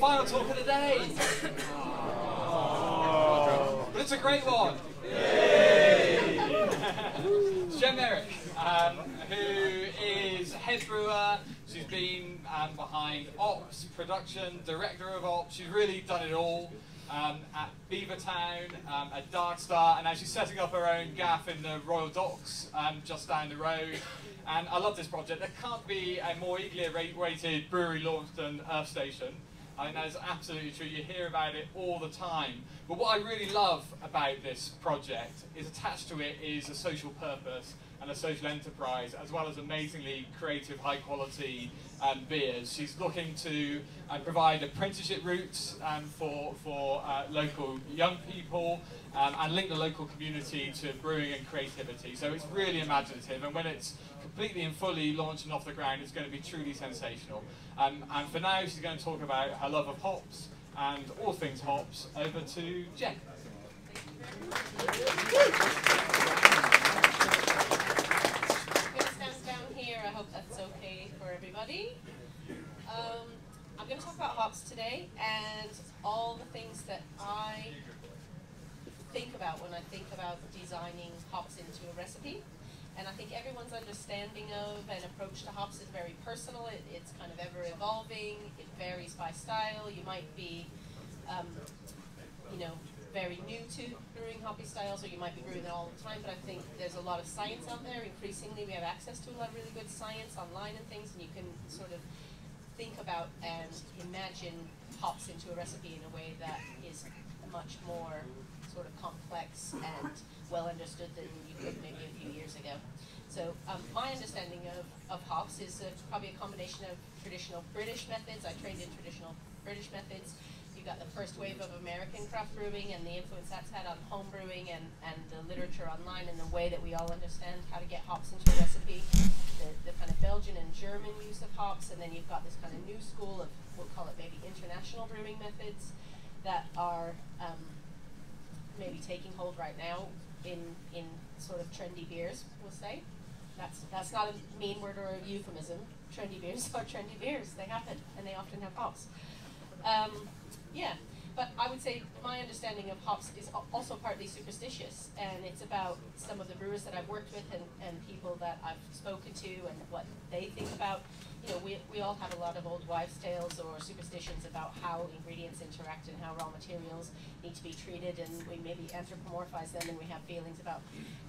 final talk of the day. Oh. But it's a great one. Yay! It's Jenn Merrick, who is head brewer. She's been behind ops, production, director of ops. She's really done it all at Beavertown, at Dark Star, and now she's setting up her own gaff in the Royal Docks just down the road. And I love this project. There can't be a more eagerly awaited brewery launch than Earth Station. I think that is absolutely true. You hear about it all the time. But what I really love about this project is attached to it is a social purpose and a social enterprise, as well as amazingly creative, high-quality beers. She's looking to provide apprenticeship routes for local young people and link the local community to brewing and creativity. So it's really imaginative, and when it's completely and fully launching off the ground, it's going to be truly sensational. And for now, she's going to talk about her love of hops and all things hops. Over to Jenn. I hope that's okay for everybody. I'm going to talk about hops today and all the things that I think about when I think about designing hops into a recipe. And I think everyone's understanding of and approach to hops is very personal. It's kind of ever evolving. It varies by style. You might be, very new to brewing hoppy styles, or you might be brewing it all the time, but I think there's a lot of science out there. Increasingly, we have access to a lot of really good science online and things, and you can sort of think about and imagine hops into a recipe in a way that is much more sort of complex and well understood than you could maybe a few years ago. So my understanding of hops is probably a combination of traditional British methods. I trained in traditional British methods. You've got the first wave of American craft brewing and the influence that's had on home brewing and the literature online and the way that we all understand how to get hops into a recipe, the kind of Belgian and German use of hops, and then you've got this kind of new school of, we'll call it maybe international brewing methods that are maybe taking hold right now in sort of trendy beers, we'll say. That's not a mean word or a euphemism. Trendy beers are trendy beers. They happen, and they often have hops. Yeah, but I would say my understanding of hops is also partly superstitious, and it's about some of the brewers that I've worked with and people that I've spoken to and what they think about. We all have a lot of old wives' tales or superstitions about how ingredients interact and how raw materials need to be treated, and we maybe anthropomorphize them, and we have feelings about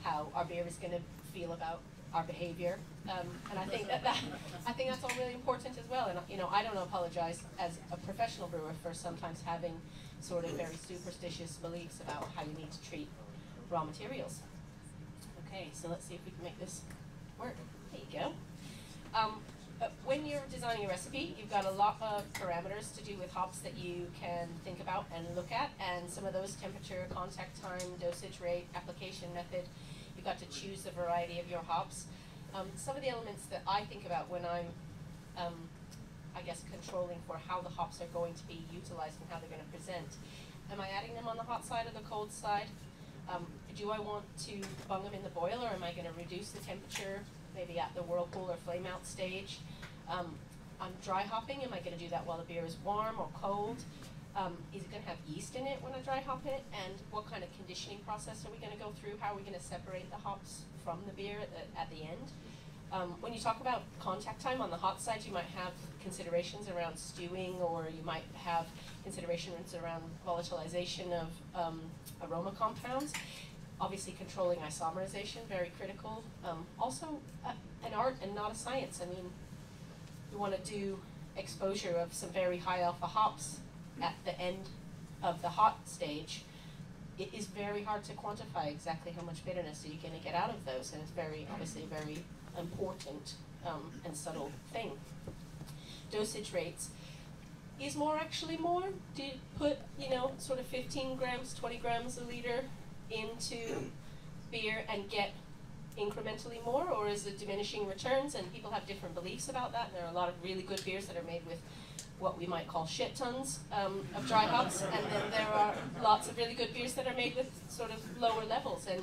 how our beer is going to feel about our behavior, and I think that's all really important as well. And I don't apologize as a professional brewer for sometimes having sort of very superstitious beliefs about how you need to treat raw materials. Okay, so let's see if we can make this work. There you go. When you're designing a recipe, you've got a lot of parameters to do with hops that you can think about and look at, and some of those: temperature, contact time, dosage rate, application method. You've got to choose the variety of your hops. Some of the elements that I think about when I'm, I guess, controlling for how the hops are going to be utilized and how they're going to present. Am I adding them on the hot side or the cold side? Do I want to bung them in the boiler, or am I going to reduce the temperature, maybe at the whirlpool or flame out stage? I'm dry hopping. Am I going to do that while the beer is warm or cold? Is it going to have yeast in it when I dry hop it? And what kind of conditioning process are we going to go through? How are we going to separate the hops from the beer at the end? When you talk about contact time on the hot side, you might have considerations around stewing, or you might have considerations around volatilization of aroma compounds. Obviously, controlling isomerization, very critical. Also, an art and not a science. I mean, you want to do exposure of some very high alpha hops at the end of the hot stage. It is very hard to quantify exactly how much bitterness are you going to get out of those, and it's obviously a very important and subtle thing. Dosage rates. Is more actually more? Do you put, sort of 15 grams, 20 grams a liter into beer and get incrementally more, or is it diminishing returns? And people have different beliefs about that, and there are a lot of really good beers that are made with what we might call shit tons of dry hops, and then there are lots of really good beers that are made with sort of lower levels and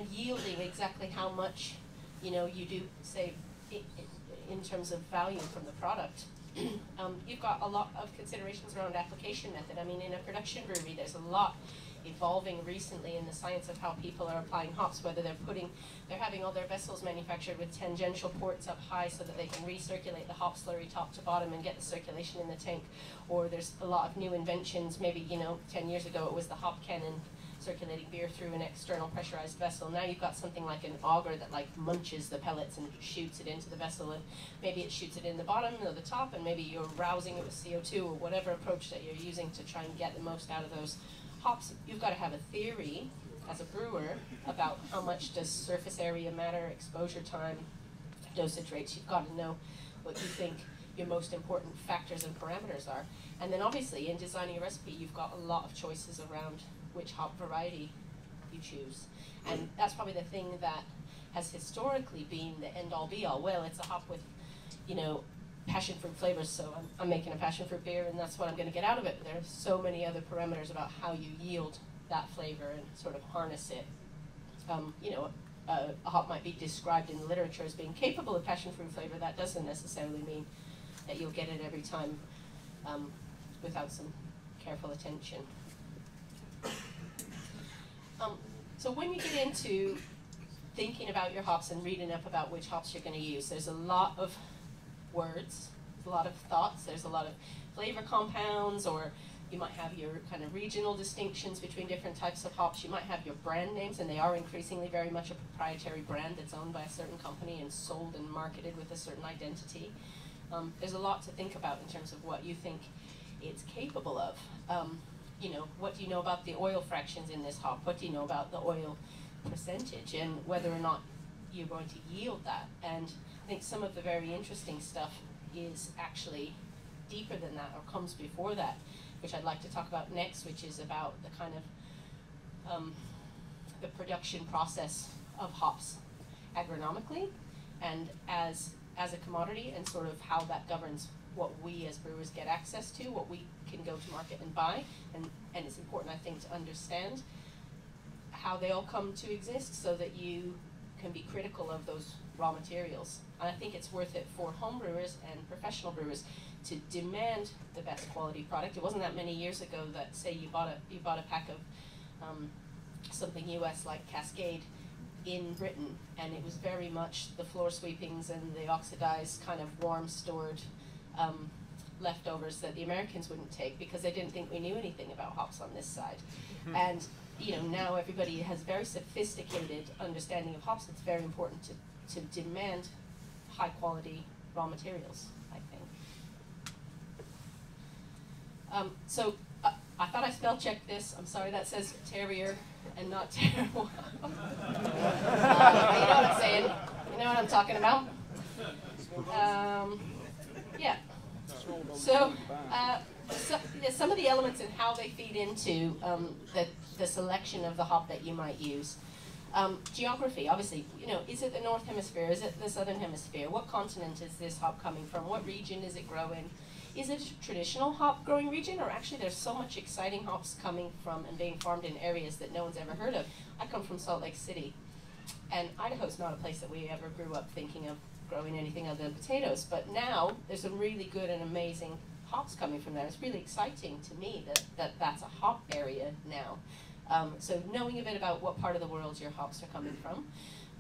yielding exactly how much you do, say, in terms of value from the product. you've got a lot of considerations around application method. I mean, in a production brewery, there's a lot evolving recently in the science of how people are applying hops, whether they're having all their vessels manufactured with tangential ports up high so that they can recirculate the hop slurry top to bottom and get the circulation in the tank, or there's a lot of new inventions. Maybe, 10 years ago it was the hop cannon circulating beer through an external pressurized vessel. Now you've got something like an auger that munches the pellets and shoots it into the vessel, and maybe it shoots it in the bottom or the top, and maybe you're rousing it with CO2 or whatever approach that you're using to try and get the most out of those hops. You've got to have a theory as a brewer about how much does surface area matter, exposure time, dosage rates. You've got to know what you think your most important factors and parameters are. And then obviously in designing a recipe, you've got a lot of choices around which hop variety you choose. And that's probably the thing that has historically been the end-all be-all. Well, it's a hop with, passion fruit flavors, so I'm making a passion fruit beer and that's what I'm going to get out of it. There are so many other parameters about how you yield that flavor and sort of harness it. A hop might be described in the literature as being capable of passion fruit flavor. That doesn't necessarily mean that you'll get it every time without some careful attention. So when you get into thinking about your hops and reading up about which hops you're going to use, there's a lot of words, a lot of thoughts, there's a lot of flavor compounds, or you might have your kind of regional distinctions between different types of hops. You might have your brand names, and they are increasingly very much a proprietary brand that's owned by a certain company and sold and marketed with a certain identity. There's a lot to think about in terms of what you think it's capable of. What do you know about the oil fractions in this hop? What do you know about the oil percentage and whether or not you're going to yield that? And I think some of the very interesting stuff is actually deeper than that, or comes before that, which I'd like to talk about next, which is about the kind of the production process of hops agronomically and as a commodity, and sort of how that governs what we as brewers get access to, what we can go to market and buy. And it's important, I think, to understand how they all come to exist so that you can be critical of those raw materials. And I think it's worth it for home brewers and professional brewers to demand the best quality product. It wasn't that many years ago that, say, you bought a pack of something US like Cascade in Britain, and it was very much the floor sweepings and the oxidized kind of warm stored leftovers that the Americans wouldn't take because they didn't think we knew anything about hops on this side. And now everybody has very sophisticated understanding of hops. It's very important to demand high quality raw materials, I think. I thought I spell checked this. I'm sorry, that says terrier and not terrible. You know what I'm saying? You know what I'm talking about? Yeah. So some of the elements and how they feed into the selection of the hop that you might use. Geography, obviously, is it the North Hemisphere? Is it the Southern Hemisphere? What continent is this hop coming from? What region is it growing? Is it a traditional hop growing region, or actually there's so much exciting hops coming from and being farmed in areas that no one's ever heard of? I come from Salt Lake City, and Idaho's not a place that we ever grew up thinking of growing anything other than potatoes, but now there's some really good and amazing hops coming from there. It's really exciting to me that that's a hop area now. So knowing a bit about what part of the world your hops are coming from,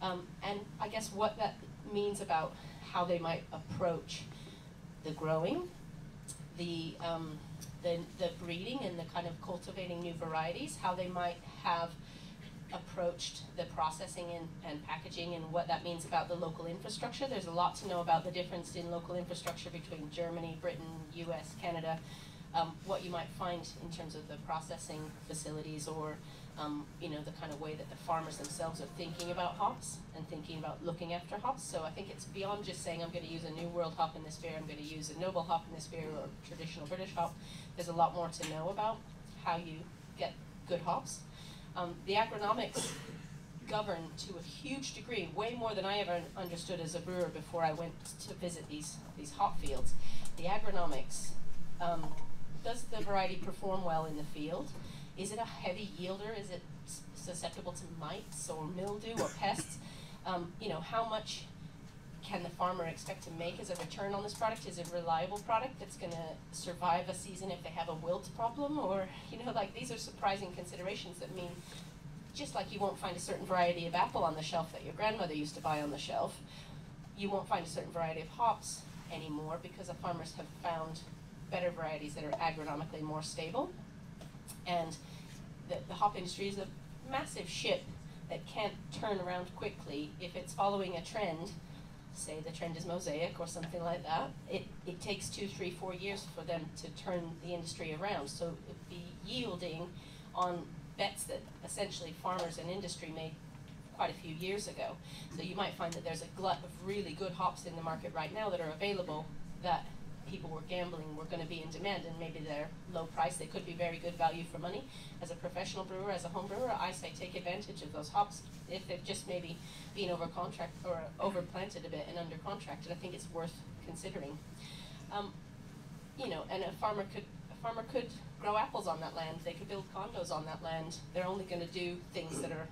and I guess what that means about how they might approach the growing, the breeding and the kind of cultivating new varieties, how they might have approached the processing and packaging, and what that means about the local infrastructure. There's a lot to know about the difference in local infrastructure between Germany, Britain, US, Canada, what you might find in terms of the processing facilities, or the kind of way that the farmers themselves are thinking about hops and thinking about looking after hops. So I think it's beyond just saying I'm going to use a New World hop in this beer, I'm going to use a noble hop in this beer, or traditional British hop. There's a lot more to know about how you get good hops. The agronomics govern to a huge degree, way more than I ever understood as a brewer before I went to visit these hop fields. The agronomics, does the variety perform well in the field? Is it a heavy yielder? Is it susceptible to mites or mildew or pests? How much can the farmer expect to make as a return on this product? Is it a reliable product that's going to survive a season if they have a wilt problem? Or, you know, like, these are surprising considerations that mean, just like you won't find a certain variety of apple on the shelf that your grandmother used to buy on the shelf, you won't find a certain variety of hops anymore because the farmers have found better varieties that are agronomically more stable. And the hop industry is a massive ship that can't turn around quickly. If it's following a trend, say the trend is mosaic or something like that, it takes 2, 3, 4 years for them to turn the industry around. So it'd be yielding on bets that essentially farmers and industry made quite a few years ago. So you might find that there's a glut of really good hops in the market right now that are available that people were gambling were going to be in demand, and maybe they're low price. They could be very good value for money. As a professional brewer, as a home brewer, I say take advantage of those hops if they've just maybe been over contract or over planted a bit and under contracted. I think it's worth considering. You know, and a farmer could grow apples on that land. They could build condos on that land. They're only going to do things that are,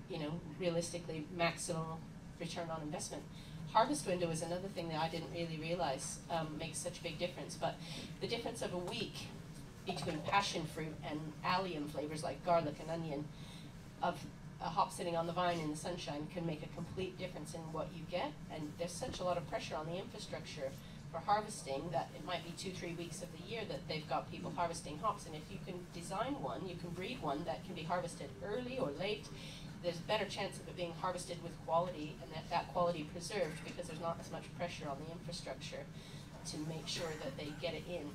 you know, realistically maximum return on investment. Harvest window is another thing that I didn't really realize makes such a big difference, but the difference of a week between passion fruit and allium flavors like garlic and onion of a hop sitting on the vine in the sunshine can make a complete difference in what you get. And there's such a lot of pressure on the infrastructure for harvesting that it might be 2, 3 weeks of the year that they've got people harvesting hops. And if you can design one, you can breed one that can be harvested early or late, there's a better chance of it being harvested with quality and that quality preserved because there's not as much pressure on the infrastructure to make sure that they get it in.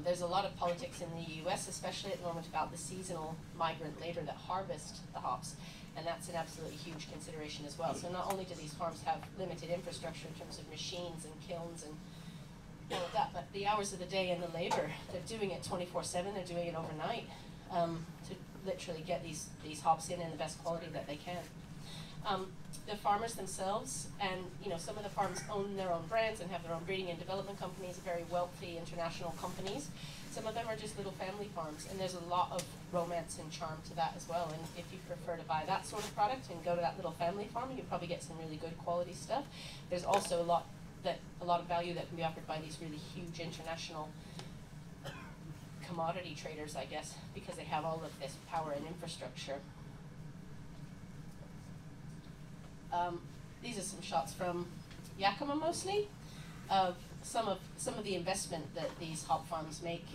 There's a lot of politics in the US, especially at the moment, about the seasonal migrant labor that harvest the hops, and that's an absolutely huge consideration as well. So not only do these farms have limited infrastructure in terms of machines and kilns and all of that, but the hours of the day and the labor, they're doing it 24/7, they're doing it overnight to literally get these hops in the best quality that they can. The farmers themselves, and you know, some of the farms own their own brands and have their own breeding and development companies, very wealthy international companies. Some of them are just little family farms, and there's a lot of romance and charm to that as well. And if you prefer to buy that sort of product and go to that little family farm, you probably get some really good quality stuff. There's also a lot of value that can be offered by these really huge international commodity traders, I guess, because they have all of this power and infrastructure. These are some shots from Yakima mostly, of some of the investment that these hop farms make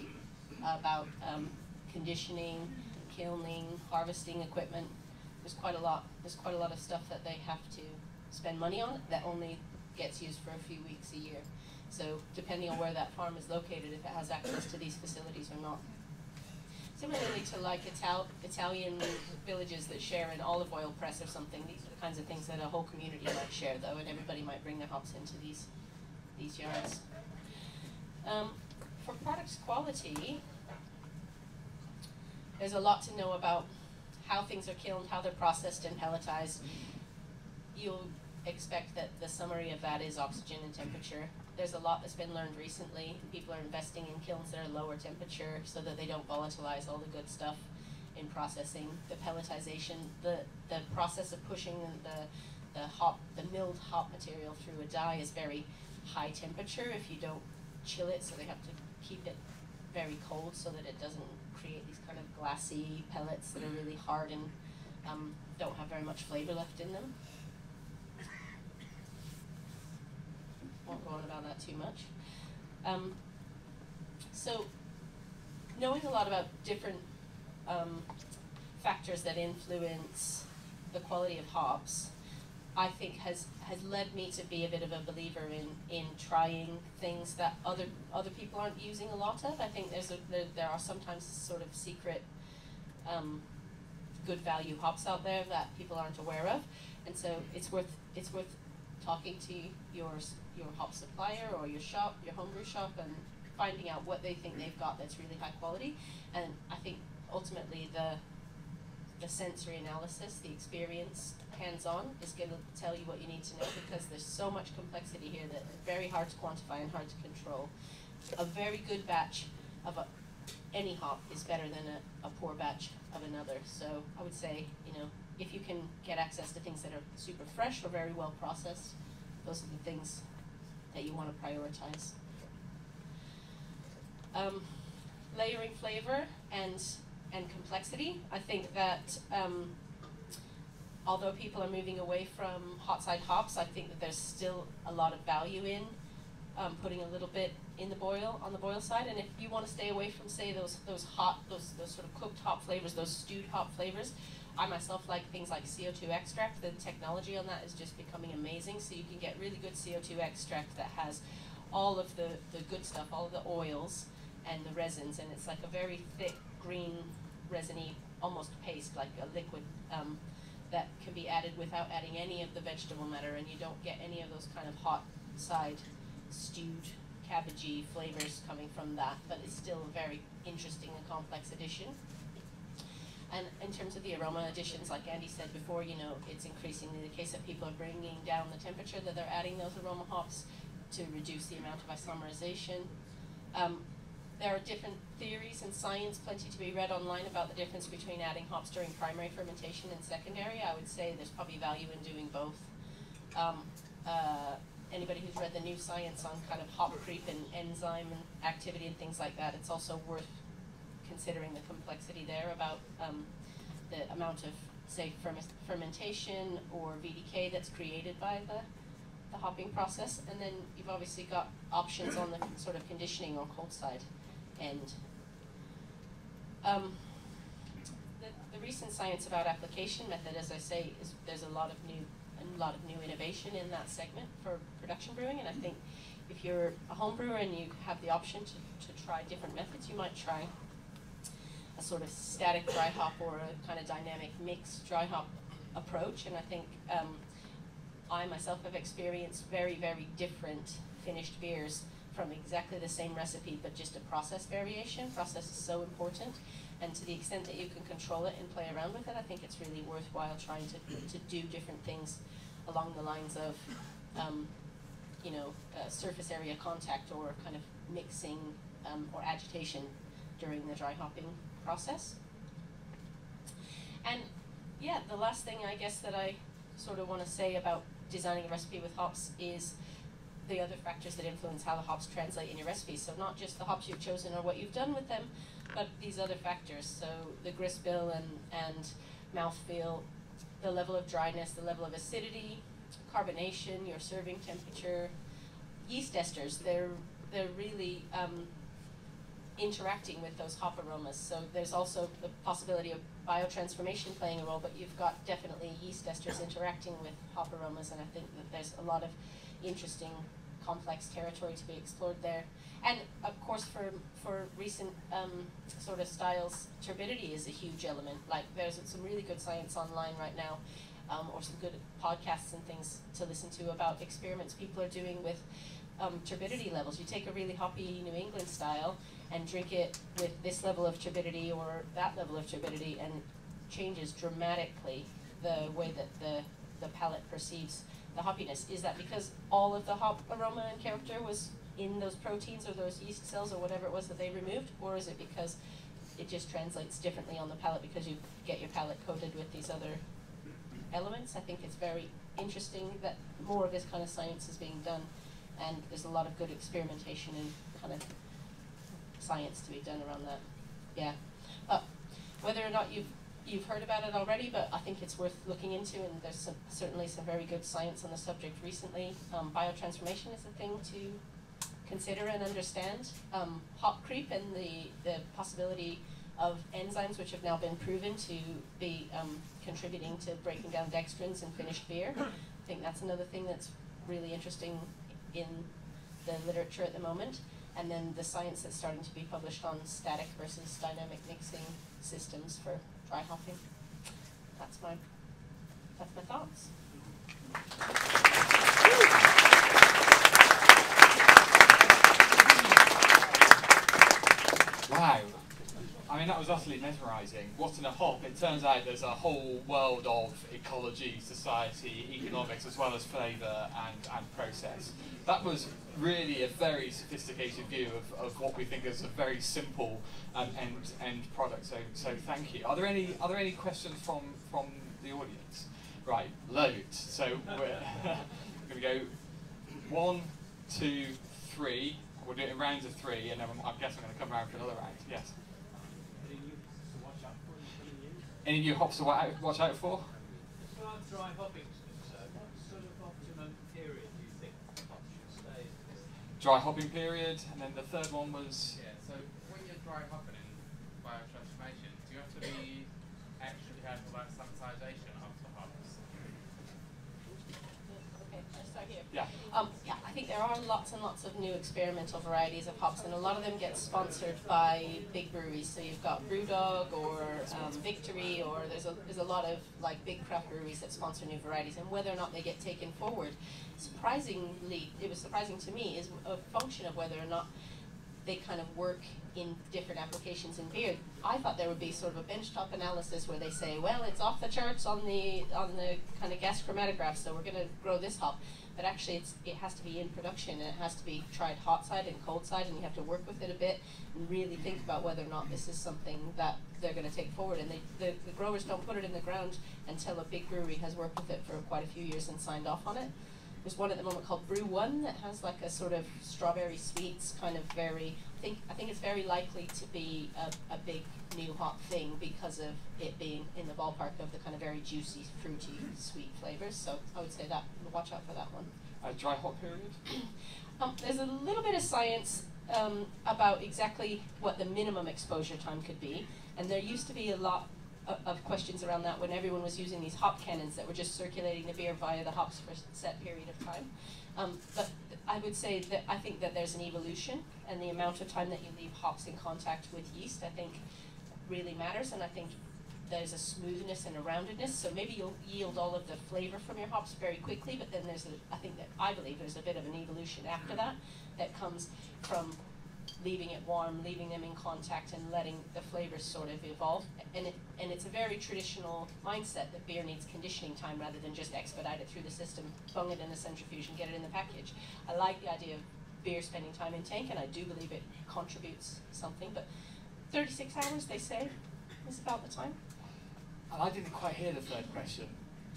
about conditioning, kilning, harvesting equipment. There's quite a lot of stuff that they have to spend money on that only gets used for a few weeks a year. So depending on where that farm is located, if it has access to these facilities or not. Similarly to like Italian villages that share an olive oil press or something, these are the kinds of things that a whole community might share though, and everybody might bring their hops into these yards. For product quality, there's a lot to know about how things are kilned, how they're processed and pelletized. You'll expect that the summary of that is oxygen and temperature. There's a lot that's been learned recently. People are investing in kilns that are lower temperature so that they don't volatilize all the good stuff in processing. The pelletization, the process of pushing the milled hop material through a die is very high temperature if you don't chill it, so they have to keep it very cold so that it doesn't create these kind of glassy pellets that are really hard and don't have very much flavor left in them. Won't go on about that too much. So knowing a lot about different factors that influence the quality of hops, I think has led me to be a bit of a believer in trying things that other people aren't using a lot of. I think there are sometimes sort of secret good value hops out there that people aren't aware of, and so it's worth talking to your hop supplier or your shop, your homebrew shop, and finding out what they think they've got that's really high quality. And I think ultimately the sensory analysis, the experience, hands-on, is going to tell you what you need to know, because there's so much complexity here that it's very hard to quantify and hard to control. A very good batch of any hop is better than a poor batch of another. So I would say, you know, if you can get access to things that are super fresh or very well processed, those are the things that you want to prioritize. Layering flavor and complexity. I think that although people are moving away from hot side hops, I think that there's still a lot of value in putting a little bit in the boil, on the boil side. And if you want to stay away from, say, those sort of cooked hop flavors, those stewed hop flavors, I myself like things like CO2 extract. The technology on that is just becoming amazing. So you can get really good CO2 extract that has all of the good stuff, all of the oils and the resins, and it's like a very thick, green, resiny, almost paste, like a liquid that can be added without adding any of the vegetable matter, and you don't get any of those kind of hot side stewed cabbagey flavors coming from that, but it's still a very interesting and complex addition. And in terms of the aroma additions, like Andy said before, you know, it's increasingly the case that people are bringing down the temperature that they're adding those aroma hops to reduce the amount of isomerization. There are different theories in science, plenty to be read online about the difference between adding hops during primary fermentation and secondary. I would say there's probably value in doing both. Anybody who's read the new science on kind of hop creep and enzyme and activity and things like that, it's also worth considering the complexity there about the amount of, say, fermentation or VDK that's created by the hopping process. And then you've obviously got options on the sort of conditioning or cold side end. The recent science about application method, as I say, is there's a lot of new innovation in that segment for production brewing, and I think if you're a home brewer and you have the option to try different methods, you might try a sort of static dry hop or a kind of dynamic mix dry hop approach. And I think I myself have experienced very, very different finished beers from exactly the same recipe, but just a process variation. Process is so important, and to the extent that you can control it and play around with it, I think it's really worthwhile trying to do different things along the lines of surface area contact or kind of mixing or agitation during the dry hopping process. And yeah, the last thing I guess that I sort of want to say about designing a recipe with hops is the other factors that influence how the hops translate in your recipe. So not just the hops you've chosen or what you've done with them, but these other factors. So the grist bill and mouthfeel, the level of dryness, the level of acidity, carbonation, your serving temperature, yeast esters. They're really interacting with those hop aromas. So there's also the possibility of biotransformation playing a role, but you've got definitely yeast esters interacting with hop aromas, and I think that there's a lot of interesting, complex territory to be explored there. And of course, for recent sort of styles, turbidity is a huge element. Like there's some really good science online right now, or some good podcasts and things to listen to about experiments people are doing with turbidity levels. You take a really hoppy New England style and drink it with this level of turbidity or that level of turbidity, and changes dramatically the way that the palate perceives the hoppiness. Is that because all of the hop aroma and character was in those proteins or those yeast cells or whatever it was that they removed, or is it because it just translates differently on the palate because you get your palate coated with these other elements? I think it's very interesting that more of this kind of science is being done, and there's a lot of good experimentation and kind of science to be done around that. Yeah. Whether or not you've heard about it already, but I think it's worth looking into, and there's certainly some very good science on the subject recently. Biotransformation is a thing to consider and understand. Hop creep and the possibility of enzymes which have now been proven to be contributing to breaking down dextrins in finished beer. I think that's another thing that's really interesting in the literature at the moment. And then the science that's starting to be published on static versus dynamic mixing systems for dry hopping. That's my thoughts. Wow. I mean, that was utterly mesmerising. What's in a hop? It turns out there's a whole world of ecology, society, economics, as well as flavour and process. That was really a very sophisticated view of what we think is a very simple end product. So thank you. Are there any questions from the audience? Right, loads. So we're going to go 1, 2, 3. We'll do it in rounds of 3, and then I guess I'm going to come around for another round. Yes. Any new hops to watch out for? As far as dry hopping is concerned, what sort of optimum period do you think hops should stay? Dry hopping period, and then the third one was. Yeah. So when you're dry hopping in biotransformation, do you have to be extra careful about sanitisation of the hops? Okay, let's start here. Yeah. Yeah, I think there are lots and lots of new experimental varieties of hops, and a lot of them get sponsored by big breweries. So you've got BrewDog or Victory, or there's a lot of like big craft breweries that sponsor new varieties, and whether or not they get taken forward, surprisingly, it was surprising to me, is a function of whether or not they kind of work in different applications in beer. I thought there would be sort of a benchtop analysis where they say, well, it's off the charts on the kind of gas chromatograph, so we're going to grow this hop. But actually, it has to be in production, and it has to be tried hot side and cold side, and you have to work with it a bit and really think about whether or not this is something that they're going to take forward. And the growers don't put it in the ground until a big brewery has worked with it for quite a few years and signed off on it. There's one at the moment called Brew1 that has like a sort of strawberry sweets kind of very, I think it's very likely to be a big new hop thing because of it being in the ballpark of the kind of very juicy, fruity, sweet flavors. So I would say that, watch out for that one. Dry hop period? There's a little bit of science about exactly what the minimum exposure time could be, and there used to be a lot of questions around that when everyone was using these hop cannons that were just circulating the beer via the hops for a set period of time. But I would say that I think that there's an evolution, and the amount of time that you leave hops in contact with yeast, I think, really matters, and I think there's a smoothness and a roundedness, so maybe you'll yield all of the flavor from your hops very quickly, but then I believe there's a bit of an evolution after that that comes from leaving it warm, leaving them in contact, and letting the flavors sort of evolve. And it's a very traditional mindset that beer needs conditioning time rather than just expedite it through the system, bung it in a centrifuge and get it in the package. I like the idea of beer spending time in tank, and I do believe it contributes something, but 36 hours, they say, is about the time. And I didn't quite hear the third question.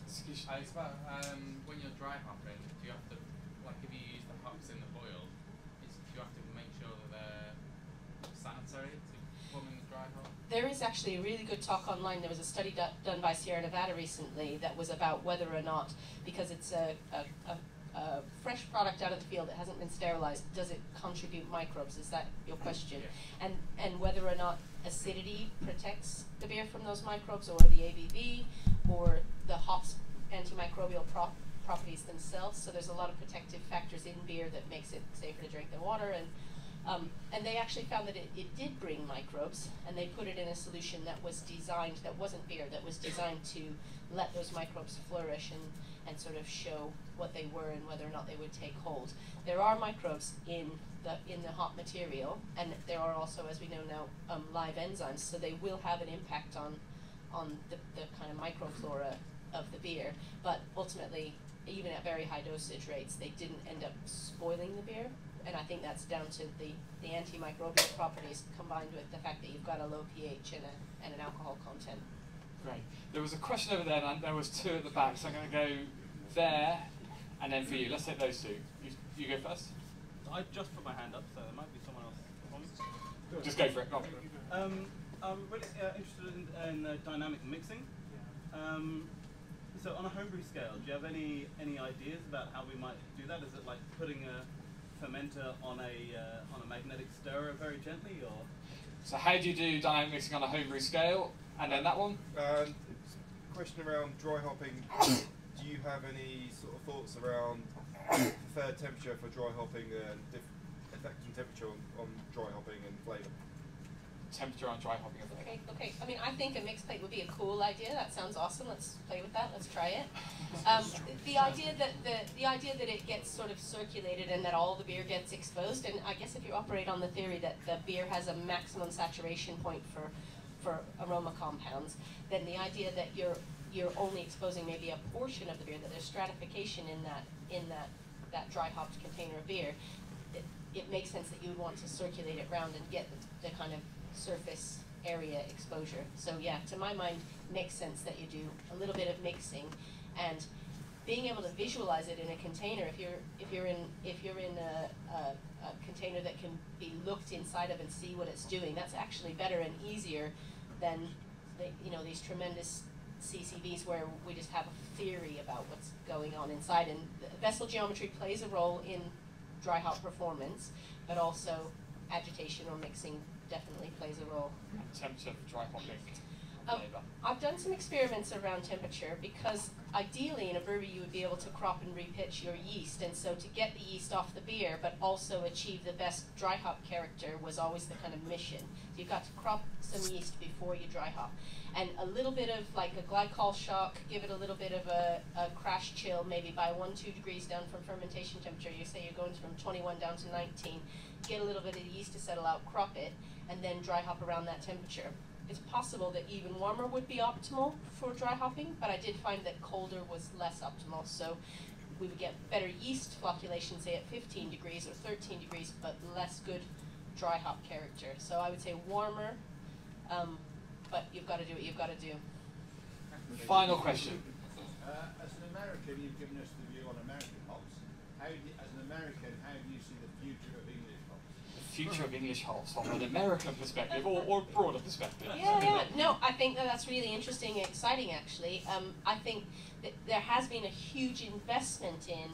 Excuse me. It's about when you're dry hopping, do you have to, like if you use the hops in the boil, do you have to make sure that they're sanitary to put them in the dry hop? There is actually a really good talk online. There was a study done by Sierra Nevada recently that was about whether or not, because it's a fresh product out of the field that hasn't been sterilized, does it contribute microbes? Is that your question? Yeah. And whether or not acidity protects the beer from those microbes, or the ABV, or the hops' antimicrobial properties themselves. So there's a lot of protective factors in beer that makes it safer to drink than water. And they actually found that it did bring microbes, and they put it in a solution that was designed, that wasn't beer, that was designed to let those microbes flourish and sort of show what they were and whether or not they would take hold. There are microbes in the hop material, and there are also, as we know now, live enzymes, so they will have an impact on the kind of microflora of the beer. But ultimately, even at very high dosage rates, they didn't end up spoiling the beer, and I think that's down to the antimicrobial properties combined with the fact that you've got a low pH and an alcohol content. Great. There was a question over there, and there was 2 at the back, so I'm going to go there, and then for you. Let's take those 2. You go first. I just put my hand up, so there might be someone else. Just go for it. Go. I'm really interested in dynamic mixing. So on a homebrew scale, do you have any ideas about how we might do that? Is it like putting a fermenter on a magnetic stirrer very gently, or? So how do you do dynamic mixing on a homebrew scale? And then that one? Question around dry hopping. Do you have any sort of thoughts around preferred temperature for dry hopping and affecting temperature on dry hopping and flavour? Temperature on dry hopping and flavour. Okay. I mean, I think a mixed plate would be a cool idea. That sounds awesome. Let's play with that. Let's try it. The idea that it gets sort of circulated and that all the beer gets exposed, and I guess if you operate on the theory that the beer has a maximum saturation point for aroma compounds, then the idea that you're only exposing maybe a portion of the beer, that there's stratification in that dry hopped container of beer, it makes sense that you would want to circulate it around and get the kind of surface area exposure. So yeah, to my mind, makes sense that you do a little bit of mixing, and being able to visualize it in a container. If you're in a container that can be looked inside of and see what it's doing, that's actually better and easier than these tremendous CCVs where we just have a theory about what's going on inside. And vessel geometry plays a role in dry hop performance, but also agitation or mixing definitely plays a role. Temperature for dry hopping. I've done some experiments around temperature, because ideally in a brewery you would be able to crop and repitch your yeast, and so to get the yeast off the beer but also achieve the best dry hop character was always the kind of mission. So you've got to crop some yeast before you dry hop, and a little bit of like a glycol shock, give it a little bit of a crash chill, maybe by 1-2 degrees down from fermentation temperature. You say you're going from 21 down to 19, get a little bit of the yeast to settle out, crop it, and then dry hop around that temperature. It's possible that even warmer would be optimal for dry hopping, but I did find that colder was less optimal. So we would get better yeast flocculation, say at 15 degrees or 13 degrees, but less good dry hop character. So I would say warmer, but you've got to do what you've got to do. Final question. As an American, you've given us the view on American hops. As an American, how do you see the future of English hops? Future of English hops from an American perspective or broader perspective? Yeah. No, I think that's really interesting and exciting, actually. I think that there has been a huge investment in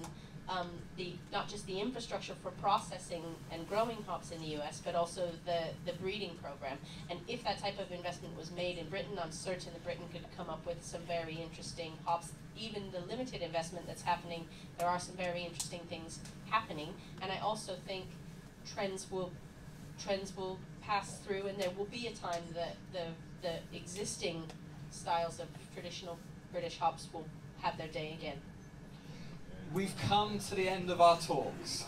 not just the infrastructure for processing and growing hops in the US, but also the breeding program. And if that type of investment was made in Britain, I'm certain that Britain could come up with some very interesting hops. Even the limited investment that's happening, there are some very interesting things happening. And I also think trends will pass through, and there will be a time that the existing styles of traditional British hops will have their day again. We've come to the end of our talks.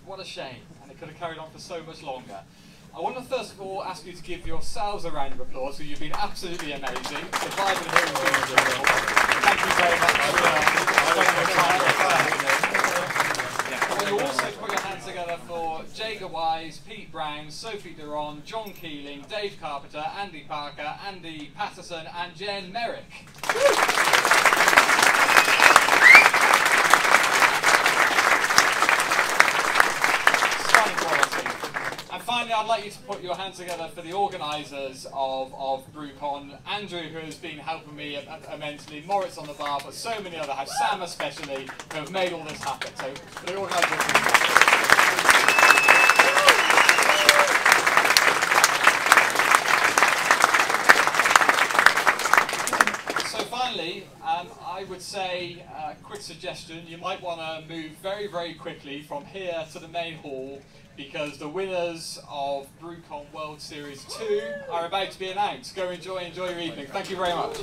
What a shame, and it could have carried on for so much longer. I want to first of all ask you to give yourselves a round of applause, because you've been absolutely amazing. Thank you very much for spending the time. And you also put your hands together for Jager Wise, Pete Brown, Sophie Duron, John Keeling, Dave Carpenter, Andy Parker, Andy Patterson, and Jenn Merrick. And finally, I'd like you to put your hands together for the organisers of Brewcon, Andrew, who has been helping me immensely, Moritz on the bar, but so many others, Sam especially, who have made all this happen. So, for the organisers. Finally, I would say, quick suggestion, you might want to move very, very quickly from here to the main hall, because the winners of Brewcon World Series 2 are about to be announced. Go enjoy your evening. Thank you very much.